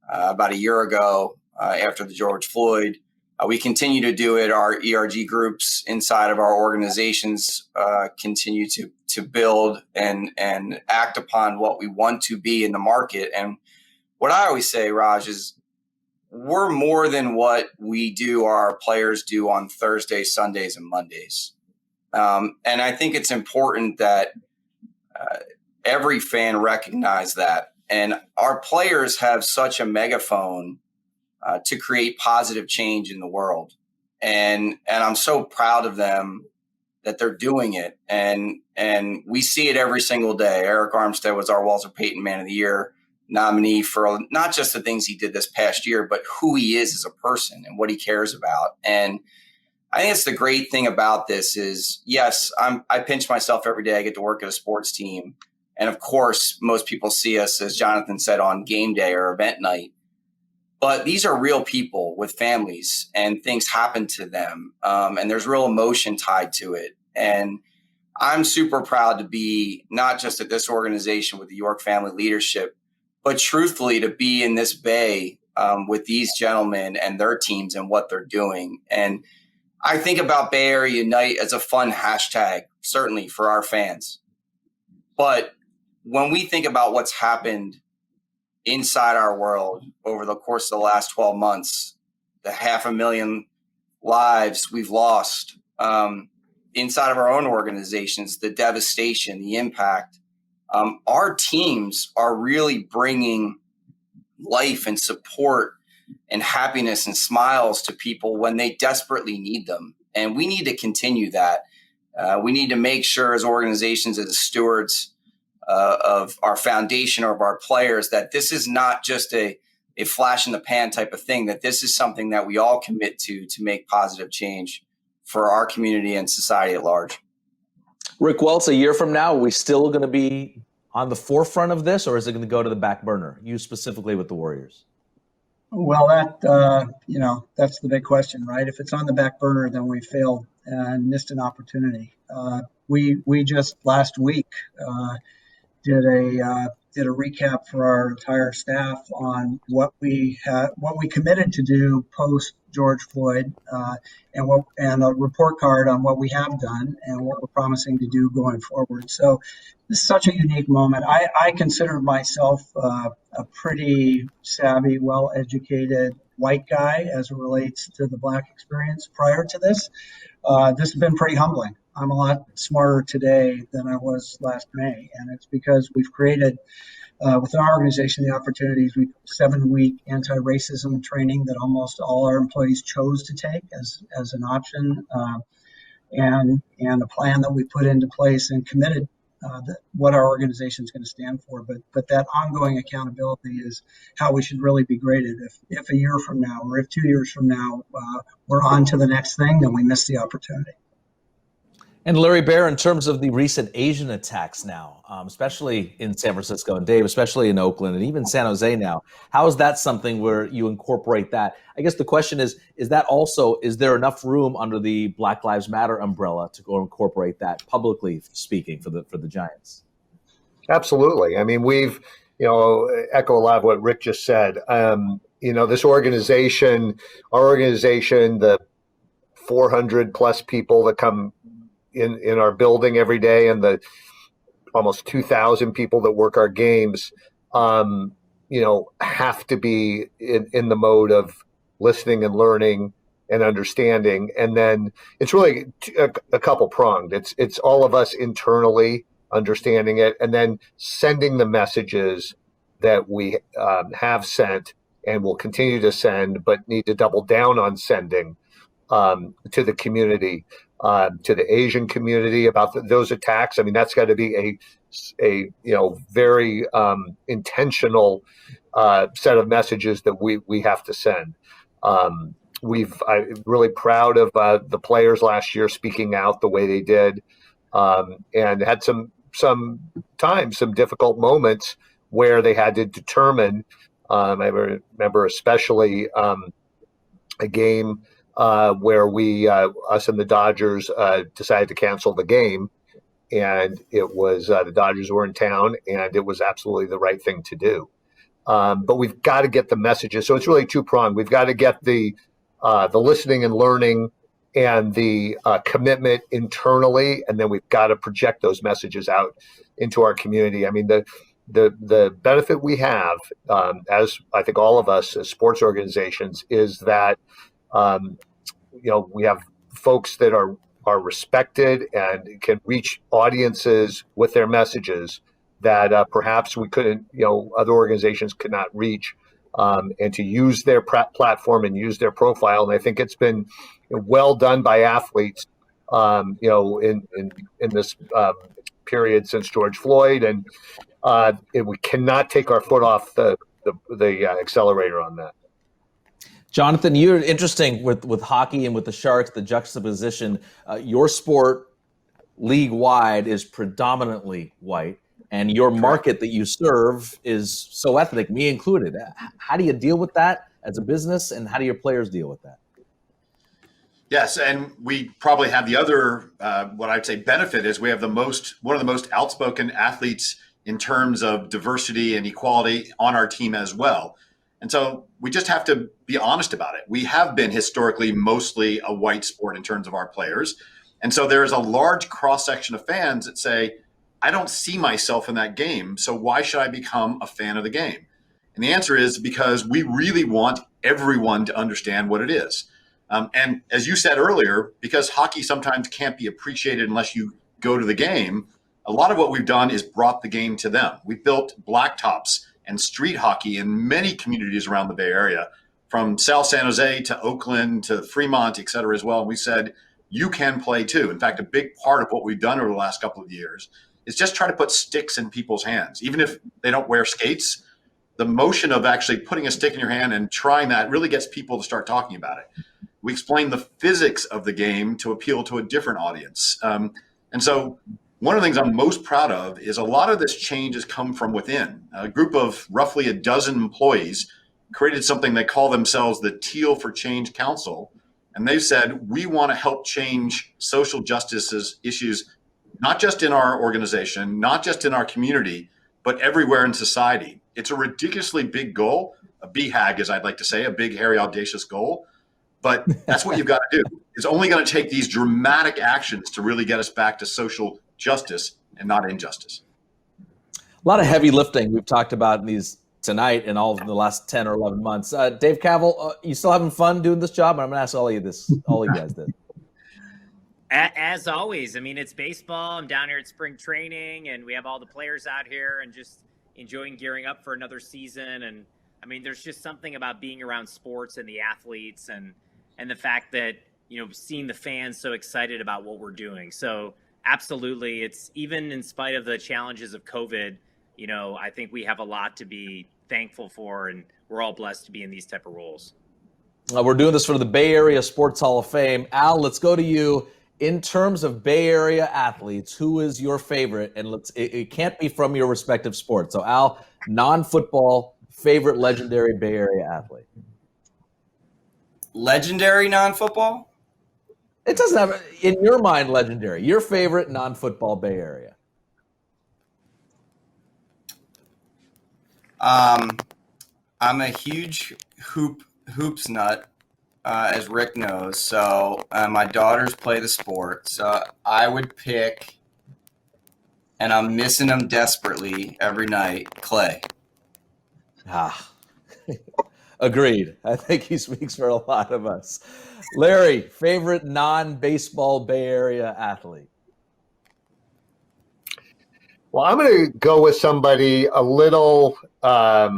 S7: about a year ago after the George Floyd. We continue to do it. Our ERG groups inside of our organizations continue to build and act upon what we want to be in the market. And what I always say, Raj, is we're more than what we do, our players do on Thursdays, Sundays, and Mondays. And I think it's important that every fan recognize that. And our players have such a megaphone to create positive change in the world. And I'm so proud of them that they're doing it. And we see it every single day. Eric Armstead was our Walter Payton Man of the Year nominee for not just the things he did this past year, but who he is as a person and what he cares about. And I think it's the great thing about this is, yes, I pinch myself every day. I get to work at a sports team. And of course, most people see us, as Jonathan said, on game day or event night. But these are real people with families and things happen to them. And there's real emotion tied to it. And I'm super proud to be not just at this organization with the York family leadership, but truthfully to be in this Bay with these gentlemen and their teams and what they're doing. And I think about Bay Area Unite as a fun hashtag, certainly for our fans. But when we think about what's happened inside our world over the course of the last 12 months, the 500,000 lives we've lost inside of our own organizations, the devastation, the impact, our teams are really bringing life and support and happiness and smiles to people when they desperately need them. And we need to continue that. We need to make sure as organizations, as stewards of our foundation or of our players, that this is not just a flash in the pan type of thing, that this is something that we all commit to make positive change for our community and society at large.
S4: Rick Welts, a year from now, are we still going to be on the forefront of this, or is it going to go to the back burner, you specifically with the Warriors?
S9: Well, that's the big question, right? If it's on the back burner, then we failed and missed an opportunity. We just last week did a recap for our entire staff on what we committed to do post George Floyd, and a report card on what we have done and what we're promising to do going forward. So this is such a unique moment. I consider myself a pretty savvy, well-educated white guy as it relates to the Black experience prior to this. This has been pretty humbling. I'm a lot smarter today than I was last May, and it's because we've created within our organization the opportunities. We've 7-week anti-racism training that almost all our employees chose to take as an option, and a plan that we put into place and committed what our organization is going to stand for. But that ongoing accountability is how we should really be graded. If a year from now or if 2 years from now we're on to the next thing, then we missed the opportunity.
S4: And Larry Baer, in terms of the recent Asian attacks now, especially in San Francisco, and Dave, especially in Oakland and even San Jose now, how is that something where you incorporate that? I guess the question is there enough room under the Black Lives Matter umbrella to go incorporate that, publicly speaking, for the Giants?
S5: Absolutely. I mean, we've, echo a lot of what Rick just said. This organization, our organization, the 400 plus people that come in our building every day, and the almost 2,000 people that work our games, have to be in the mode of listening and learning and understanding. And then it's really a couple pronged. It's all of us internally understanding it, and then sending the messages that we have sent and will continue to send, but need to double down on sending to the community, to the Asian community about those attacks. I mean, that's got to be a very intentional set of messages that we have to send. I'm really proud of the players last year speaking out the way they did, and had some difficult moments where they had to determine. I remember especially a game where us and the Dodgers decided to cancel the game, and it was the Dodgers were in town, and it was absolutely the right thing to do. But we've got to get the messages. So it's really two-pronged. We've got to get the listening and learning and the commitment internally, and then we've got to project those messages out into our community. I mean, the benefit we have, as I think all of us as sports organizations, is that we have folks that are respected and can reach audiences with their messages that perhaps we couldn't, other organizations could not reach, and to use their platform and use their profile. And I think it's been well done by athletes, in this period since George Floyd, and we cannot take our foot off the accelerator on that.
S4: Jonathan, you're interesting with hockey and with the Sharks, the juxtaposition. Your sport league-wide is predominantly white, and your market that you serve is so ethnic, me included. How do you deal with that as a business, and how do your players deal with that?
S8: Yes, and we probably have the other, what I'd say, benefit is we have one of the most outspoken athletes in terms of diversity and equality on our team as well. And so we just have to be honest about it. We have been historically mostly a white sport in terms of our players. And so there is a large cross-section of fans that say, I don't see myself in that game, so why should I become a fan of the game? And the answer is because we really want everyone to understand what it is. And as you said earlier, because hockey sometimes can't be appreciated unless you go to the game, a lot of what we've done is brought the game to them. We've built blacktops and street hockey in many communities around the Bay Area, from South San Jose to Oakland to Fremont, et cetera, as well. And we said, you can play too. In fact, a big part of what we've done over the last couple of years is just try to put sticks in people's hands. Even if they don't wear skates, the motion of actually putting a stick in your hand and trying that really gets people to start talking about it. We explain the physics of the game to appeal to a different audience. And so one of the things I'm most proud of is a lot of this change has come from within. A group of roughly a dozen employees created something they call themselves the Teal for Change Council. And they've said, we want to help change social justice issues, not just in our organization, not just in our community, but everywhere in society. It's a ridiculously big goal, a BHAG, as I'd like to say, a big, hairy, audacious goal. But that's what you've got to do. It's only going to take these dramatic actions to really get us back to social justice and not injustice.
S4: A lot of heavy lifting we've talked about in these tonight and all of the last 10 or 11 months. Dave Kaval, you still having fun doing this job? I'm going to ask all of you guys this.
S6: As always, I mean, it's baseball. I'm down here at spring training, and we have all the players out here and just enjoying gearing up for another season. And I mean, there's just something about being around sports and the athletes and the fact that, seeing the fans so excited about what we're doing. So absolutely, it's even in spite of the challenges of COVID, I think we have a lot to be thankful for, and we're all blessed to be in these type of roles.
S4: We're doing this for the Bay Area Sports Hall of Fame. Al, let's go to you. In terms of Bay Area athletes, who is your favorite? And it can't be from your respective sport. So Al, non-football, favorite legendary Bay Area athlete.
S7: Legendary non-football?
S4: It doesn't have, in your mind, legendary. Your favorite non-football Bay Area.
S7: I'm a huge hoops nut, as Rick knows. So my daughters play the sport. So I would pick, and I'm missing him desperately every night, Clay.
S4: Agreed. I think he speaks for a lot of us. Larry, favorite non-baseball Bay Area athlete?
S5: Well, I'm going to go with somebody a little a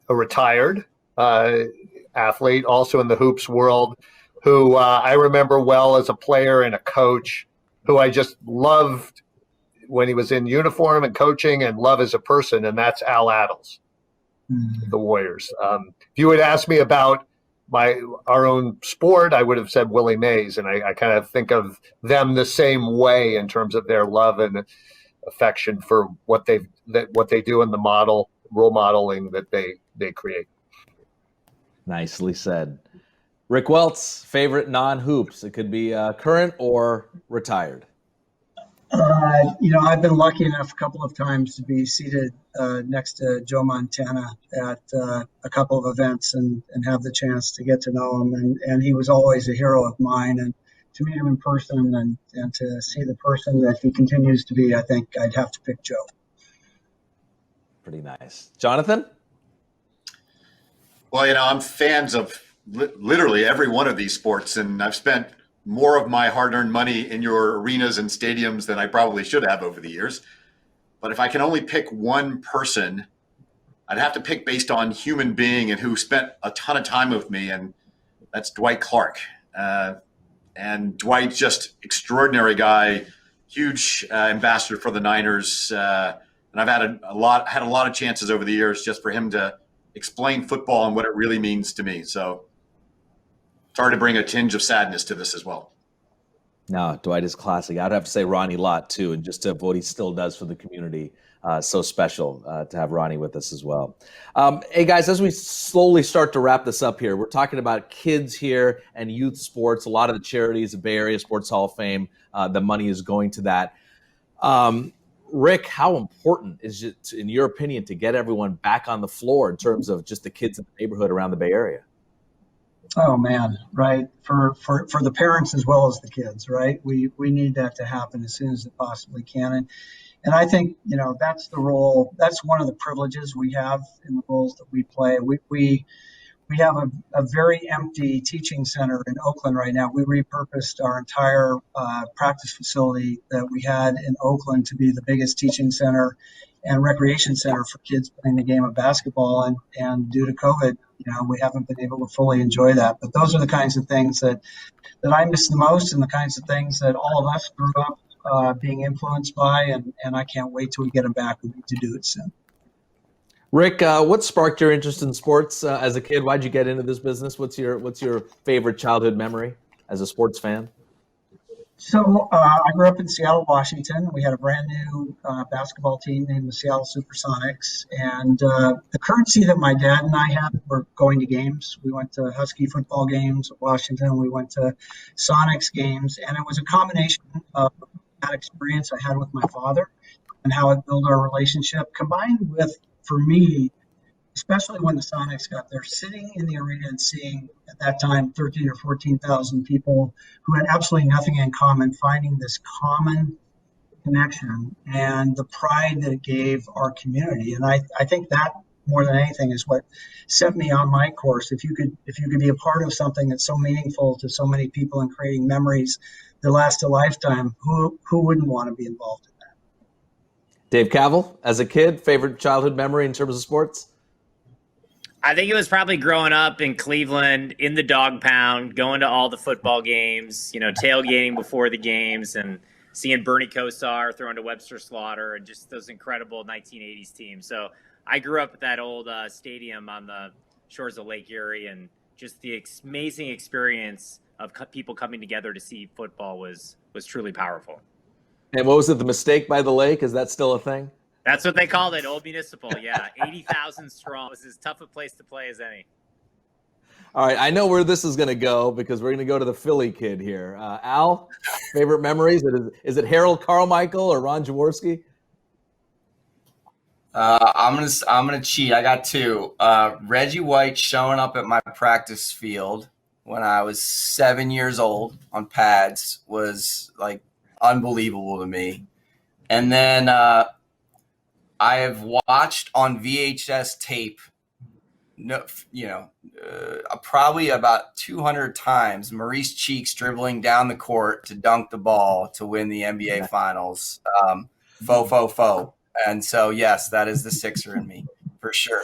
S5: retired athlete, also in the hoops world, who I remember well as a player and a coach, who I just loved when he was in uniform and coaching, and love as a person, and that's Al Attles, the Warriors. If you would ask me about our own sport, I would have said Willie Mays, and I kind of think of them the same way in terms of their love and affection for what they do in the role modeling that they create.
S4: Nicely said. Rick Welts, favorite non-hoops. It could be current or retired.
S9: I've been lucky enough a couple of times to be seated next to Joe Montana at a couple of events and have the chance to get to know him. And he was always a hero of mine. And to meet him in person and to see the person that he continues to be, I think I'd have to pick Joe.
S4: Pretty nice. Jonathan?
S8: Well, I'm fans of literally every one of these sports, and I've spent more of my hard-earned money in your arenas and stadiums than I probably should have over the years. But if I can only pick one person, I'd have to pick based on human being and who spent a ton of time with me, and that's Dwight Clark. And Dwight's just extraordinary guy, huge ambassador for the Niners. And I've had a lot of chances over the years just for him to explain football and what it really means to me. So sorry to bring a tinge of sadness to this as well.
S4: No, Dwight is classic. I'd have to say Ronnie Lott too, and just what he still does for the community. So special to have Ronnie with us as well. Hey guys, as we slowly start to wrap this up here, we're talking about kids here and youth sports. A lot of the charities, the Bay Area Sports Hall of Fame, the money is going to that. Rick, how important is it, in your opinion, to get everyone back on the floor in terms of just the kids in the neighborhood around the Bay Area?
S9: Oh man, right. For the parents as well as the kids, right? We need that to happen as soon as it possibly can. And I think, that's the role, that's one of the privileges we have in the roles that we play. We have a very empty teaching center in Oakland right now. We repurposed our entire practice facility that we had in Oakland to be the biggest teaching center and recreation center for kids playing the game of basketball. And due to COVID, we haven't been able to fully enjoy that. But those are the kinds of things that I miss the most, and the kinds of things that all of us grew up being influenced by. And I can't wait till we get them back. We need to do it soon.
S4: Rick, what sparked your interest in sports as a kid? Why'd you get into this business? What's your favorite childhood memory as a sports fan?
S9: So I grew up in Seattle, Washington. We had a brand new basketball team named the Seattle Supersonics. And the currency that my dad and I had were going to games. We went to Husky football games at Washington. We went to Sonics games. And it was a combination of that experience I had with my father and how it built our relationship, combined with, for me, especially when the Sonics got there, sitting in the arena and seeing, at that time, 13 or 14,000 people who had absolutely nothing in common, finding this common connection and the pride that it gave our community. And I think that, more than anything, is what set me on my course. If you could be a part of something that's so meaningful to so many people and creating memories that last a lifetime, who wouldn't want to be involved in that?
S4: Dave Kaval, as a kid, favorite childhood memory in terms of sports?
S6: I think it was probably growing up in Cleveland in the dog pound, going to all the football games, tailgating before the games and seeing Bernie Kosar thrown to Webster Slaughter and just those incredible 1980s teams. So I grew up at that old stadium on the shores of Lake Erie, and just the amazing experience of people coming together to see football was truly powerful.
S4: And what was it, the Mistake by the Lake? Is that still a thing?
S6: That's what they called it, Old Municipal. Yeah, 80,000 strong. It was as tough a place to play as any.
S4: All right, I know where this is going to go because we're going to go to the Philly kid here. Al, favorite memories? Is it Harold Carmichael or Ron Jaworski?
S7: I'm gonna cheat. I got two. Reggie White showing up at my practice field when I was 7 years old on pads was like unbelievable to me. And then I have watched on VHS tape, probably about 200 times, Maurice Cheeks dribbling down the court to dunk the ball to win the NBA Finals. Faux. And so, yes, that is the Sixer in me, for sure.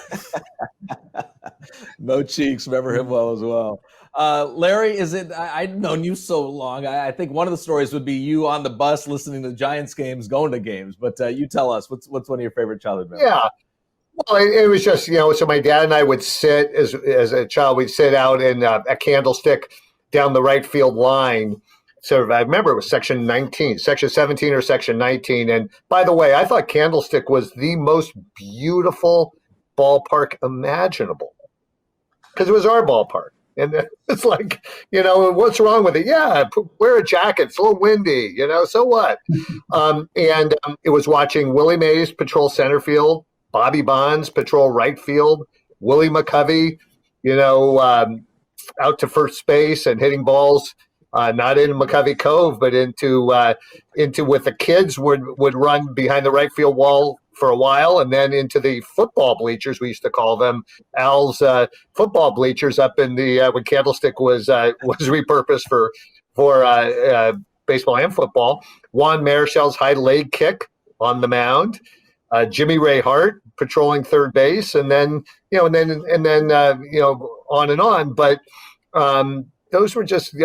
S4: Mo Cheeks, remember him well as well. Larry, I've known you so long. I think one of the stories would be you on the bus listening to Giants games, going to games. But you tell us, what's one of your favorite childhood memories?
S5: Yeah. Well, it was just, so my dad and I would sit as a child, we'd sit out in a candlestick down the right field line. So I remember it was section 19, section 17 or section 19. And by the way, I thought Candlestick was the most beautiful ballpark imaginable because it was our ballpark. And it's like, what's wrong with it? Yeah, wear a jacket. It's a little windy, so what? It was watching Willie Mays patrol center field, Bobby Bonds patrol right field, Willie McCovey, out to first base and hitting balls, not in McCovey Cove, but into with the kids would run behind the right field wall for a while, and then into the football bleachers, we used to call them, Al's football bleachers up in the when Candlestick was repurposed for baseball and football. Juan Marichel's high leg kick on the mound, Jimmy Ray Hart patrolling third base, and then on and on. But those were just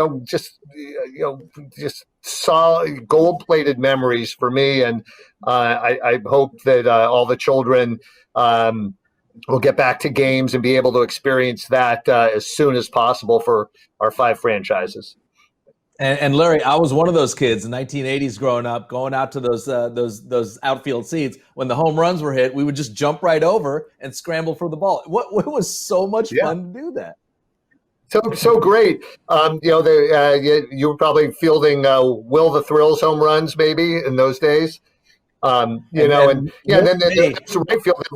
S5: solid gold-plated memories for me, and I hope that all the children will get back to games and be able to experience that as soon as possible for our 5 franchises.
S4: And Larry, I was one of those kids in the 1980s growing up, going out to those outfield seats. When the home runs were hit, we would just jump right over and scramble for the ball. It was so much fun to do that.
S5: So great. You were probably fielding Will the Thrills home runs maybe in those days. Then right field.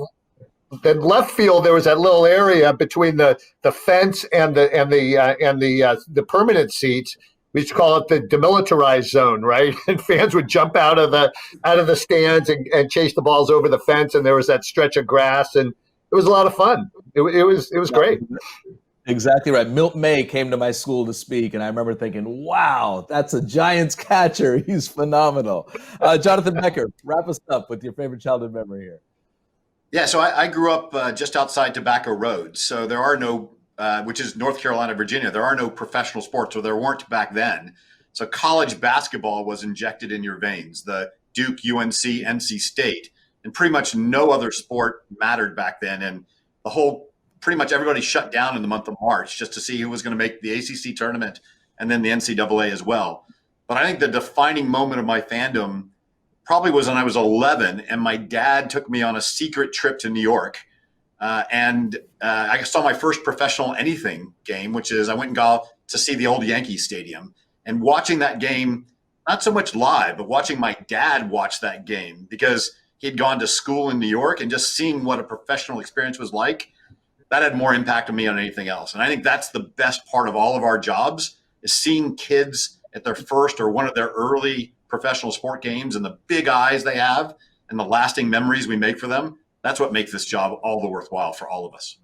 S5: Then left field, there was that little area between the fence and the permanent seats. We used to call it the demilitarized zone, right? And fans would jump out of the stands and chase the balls over the fence, and there was that stretch of grass, and it was a lot of fun. It was great.
S4: Exactly right. Milt May came to my school to speak, and I remember thinking, wow, that's a Giants catcher. He's phenomenal. Jonathan Becher, wrap us up with your favorite childhood memory here.
S8: Yeah, so I grew up just outside Tobacco Road. So there are no, which is North Carolina, Virginia, there are no professional sports, or there weren't back then. So college basketball was injected in your veins, the Duke, UNC, NC State, and pretty much no other sport mattered back then. And pretty much everybody shut down in the month of March just to see who was going to make the ACC tournament and then the NCAA as well. But I think the defining moment of my fandom probably was when I was 11 and my dad took me on a secret trip to New York. I saw my first professional anything game, which is I went and got to see the old Yankee Stadium. And watching that game, not so much live, but watching my dad watch that game because he'd gone to school in New York, and just seeing what a professional experience was like, that had more impact on me on anything else. And I think that's the best part of all of our jobs, is seeing kids at their first or one of their early professional sport games and the big eyes they have and the lasting memories we make for them. That's what makes this job all the worthwhile for all of us.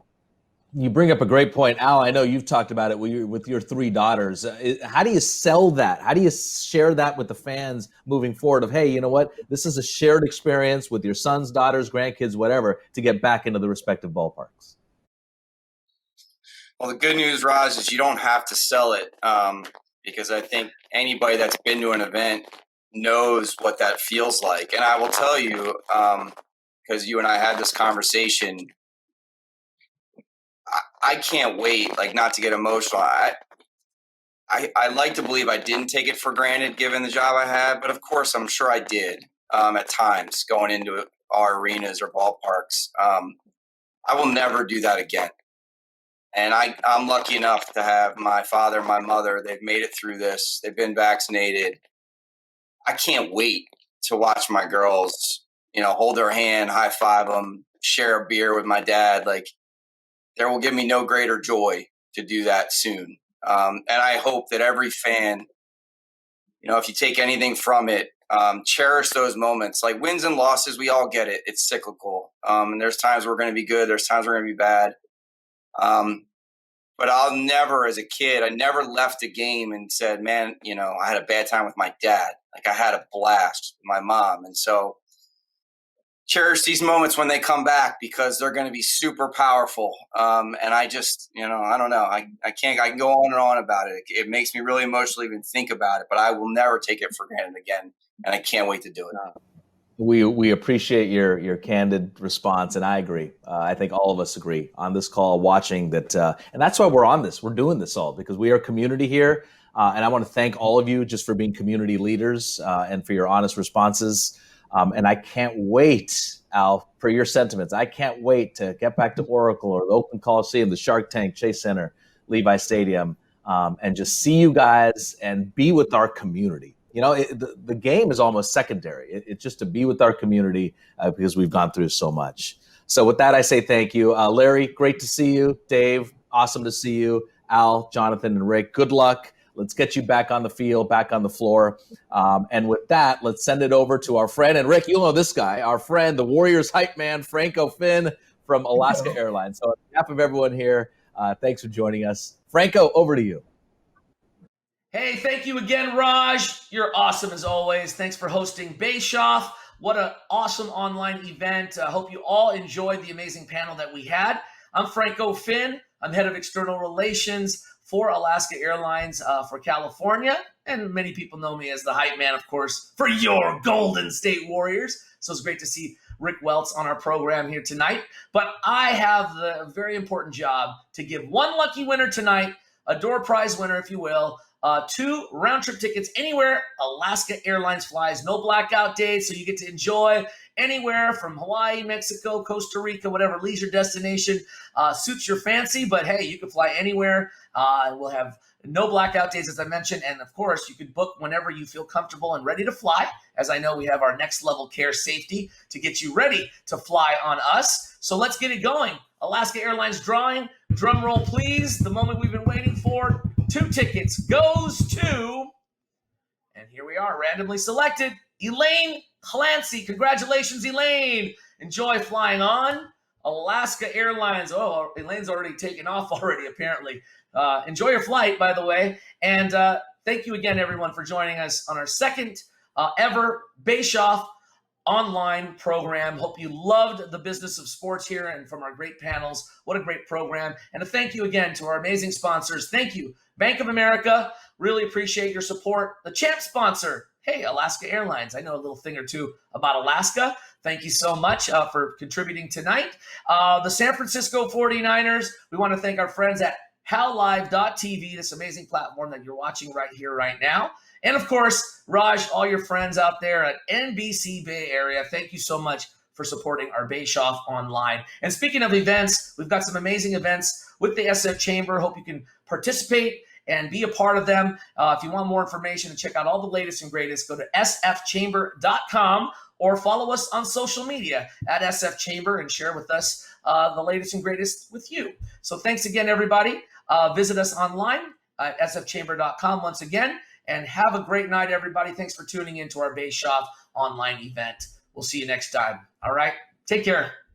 S4: You bring up a great point. Al, I know you've talked about it with your 3 daughters. How do you sell that? How do you share that with the fans moving forward of, hey, you know what? This is a shared experience with your sons, daughters, grandkids, whatever, to get back into the respective ballparks?
S7: Well, the good news, Raj, is you don't have to sell it because I think anybody that's been to an event knows what that feels like. And I will tell you, because you and I had this conversation, I can't wait, not to get emotional. I like to believe I didn't take it for granted given the job I had, but of course I'm sure I did at times going into our arenas or ballparks. I will never do that again. And I'm lucky enough to have my father and my mother. They've made it through this. They've been vaccinated. I can't wait to watch my girls, hold their hand, high five them, share a beer with my dad. There will give me no greater joy to do that soon. And I hope that every fan, if you take anything from it, cherish those moments. Like wins and losses, we all get it. It's cyclical. And there's times we're going to be good. There's times we're going to be bad. But I'll never, as a kid, I never left a game and said, man, I had a bad time with my dad. I had a blast with my mom. And so cherish these moments when they come back because they're going to be super powerful. And I just, I don't know. I can go on and on about it. It makes me really emotional even think about it, but I will never take it for granted again. And I can't wait to do it.
S4: We appreciate your candid response, and I agree. I think all of us agree on this call, watching that, and that's why we're on this. We're doing this all because we are community here, and I want to thank all of you just for being community leaders and for your honest responses. And I can't wait, Al, for your sentiments. I can't wait to get back to Oracle or the Oakland Coliseum, the Shark Tank, Chase Center, Levi Stadium, and just see you guys and be with our community. You know, the game is almost secondary. It's just to be with our community because we've gone through so much. So with that, I say thank you. Larry, great to see you. Dave, awesome to see you. Al, Jonathan, and Rick, good luck. Let's get you back on the field, back on the floor. And with that, let's send it over to our friend. And Rick, you'll know this guy, our friend, the Warriors hype man, Franco Finn from Alaska Airlines. So on behalf of everyone here, thanks for joining us. Franco, over to you.
S10: Hey, thank you again, Raj. You're awesome as always. Thanks for hosting BASHOF. What an awesome online event. I hope you all enjoyed the amazing panel that we had. I'm Franco Finn. I'm head of external relations for Alaska Airlines for California. And many people know me as the hype man, of course, for your Golden State Warriors. So it's great to see Rick Welts on our program here tonight. But I have the very important job to give one lucky winner tonight, a door prize winner, if you will, 2 round-trip tickets anywhere Alaska Airlines flies. No blackout days, so you get to enjoy anywhere from Hawaii, Mexico, Costa Rica, whatever leisure destination suits your fancy. But hey, you can fly anywhere. We'll have no blackout days, as I mentioned. And of course, you can book whenever you feel comfortable and ready to fly. As I know, we have our next level care safety to get you ready to fly on us. So let's get it going. Alaska Airlines drawing. Drum roll, please. The moment we've been waiting for. 2 tickets goes to, and here we are, randomly selected, Elaine Clancy. Congratulations, Elaine. Enjoy flying on Alaska Airlines. Oh, Elaine's already taken off already, apparently. Enjoy your flight, by the way. And thank you again, everyone, for joining us on our second ever BASHOF online program. Hope you loved the business of sports here and from our great panels. What a great program. And a thank you again to our amazing sponsors. Thank you, Bank of America. Really appreciate your support. The champ sponsor, hey, Alaska Airlines. I know a little thing or two about Alaska. Thank you so much for contributing tonight. The San Francisco 49ers. We want to thank our friends at HalLive.tv, this amazing platform that you're watching right here, right now. And of course, Raj, all your friends out there at NBC Bay Area, thank you so much for supporting our BASHOF online. And speaking of events, we've got some amazing events with the SF Chamber. Hope you can participate and be a part of them. If you want more information and check out all the latest and greatest, go to sfchamber.com or follow us on social media at SF Chamber and share with us the latest and greatest with you. So thanks again, everybody. Visit us online at sfchamber.com once again. And have a great night, everybody. Thanks for tuning in to our BASHOF online event. We'll see you next time. All right. Take care.